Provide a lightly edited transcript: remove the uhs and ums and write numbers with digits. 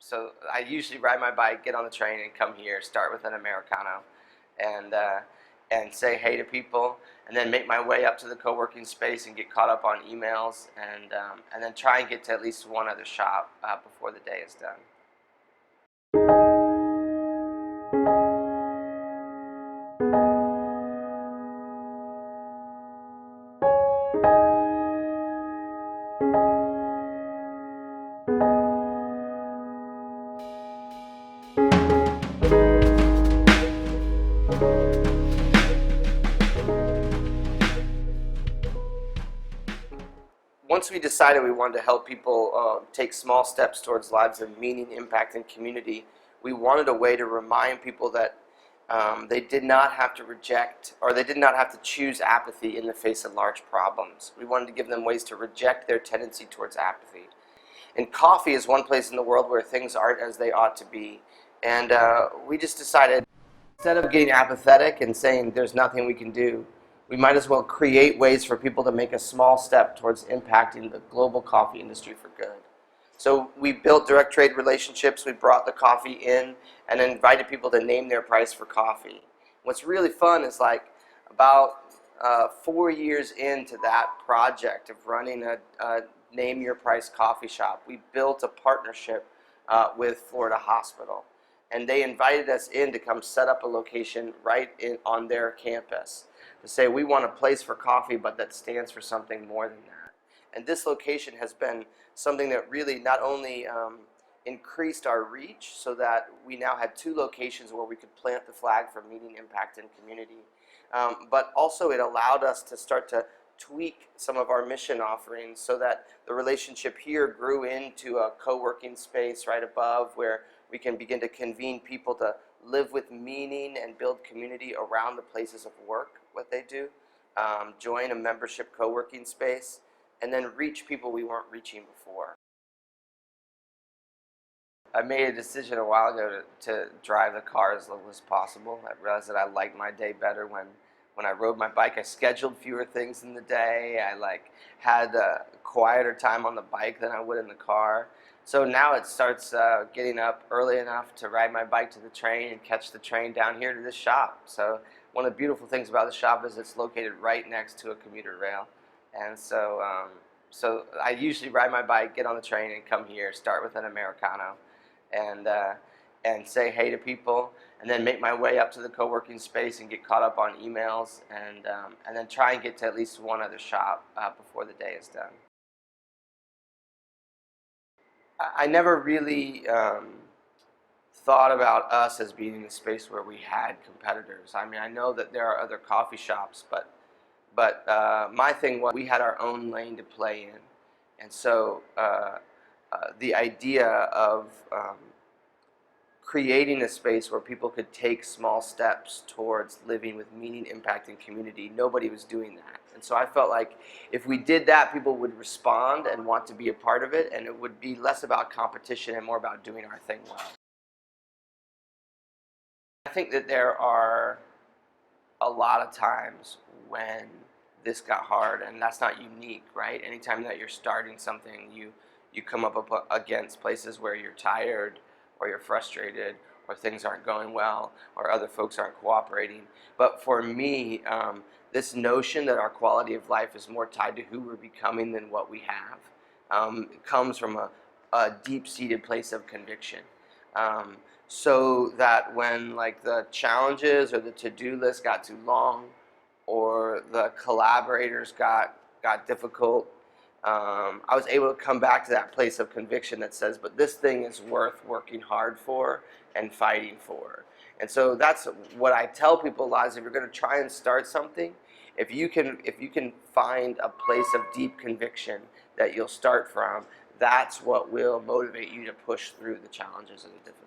So I usually ride my bike, get on the train, and come here, start with an Americano, and say hey to people, and then make my way up to the co-working space and get caught up on emails, and then try and get to at least one other shop before the day is done. Once we decided we wanted to help people take small steps towards lives of meaning, impact, and community, we wanted a way to remind people that they did not have to reject, or they did not have to choose apathy in the face of large problems. We wanted to give them ways to reject their tendency towards apathy. And coffee is one place in the world where things aren't as they ought to be. And we just decided, instead of getting apathetic and saying there's nothing we can do, we might as well create ways for people to make a small step towards impacting the global coffee industry for good. So we built direct trade relationships, we brought the coffee in, and then invited people to name their price for coffee. What's really fun is like about 4 years into that project of running a name your price coffee shop, we built a partnership with Florida Hospital. And they invited us in to come set up a location right on their campus to say we want a place for coffee, but that stands for something more than that. And this location has been something that really not only increased our reach so that we now had 2 locations where we could plant the flag for meaning, impact, and community, but also it allowed us to start to tweak some of our mission offerings so that the relationship here grew into a co-working space right above where we can begin to convene people to live with meaning and build community around the places of work, what they do, join a membership co-working space, and then reach people we weren't reaching before. I made a decision a while ago to drive the car as little as possible. I realized that I liked my day better when I rode my bike. I scheduled fewer things in the day. I had a quieter time on the bike than I would in the car. So now it starts getting up early enough to ride my bike to the train and catch the train down here to this shop. So one of the beautiful things about the shop is it's located right next to a commuter rail. And so I usually ride my bike, get on the train, and come here, start with an Americano, and say hey to people, and then make my way up to the co-working space and get caught up on emails, and then try and get to at least one other shop before the day is done. I never really thought about us as being in a space where we had competitors. I mean, I know that there are other coffee shops, but my thing was we had our own lane to play in. And so the idea of creating a space where people could take small steps towards living with meaning, impact, and community, nobody was doing that. And so I felt like if we did that, people would respond and want to be a part of it, and it would be less about competition and more about doing our thing well. I think that there are a lot of times when this got hard, and that's not unique, right? Anytime that you're starting something, you come up against places where you're tired, or you're frustrated, or things aren't going well, or other folks aren't cooperating. But for me, this notion that our quality of life is more tied to who we're becoming than what we have comes from a deep-seated place of conviction. So that when the challenges or the to-do list got too long, or the collaborators got difficult, I was able to come back to that place of conviction that says, but this thing is worth working hard for and fighting for. And so that's what I tell people a lot is if you're going to try and start something, if you can find a place of deep conviction that you'll start from, that's what will motivate you to push through the challenges and the difficulties.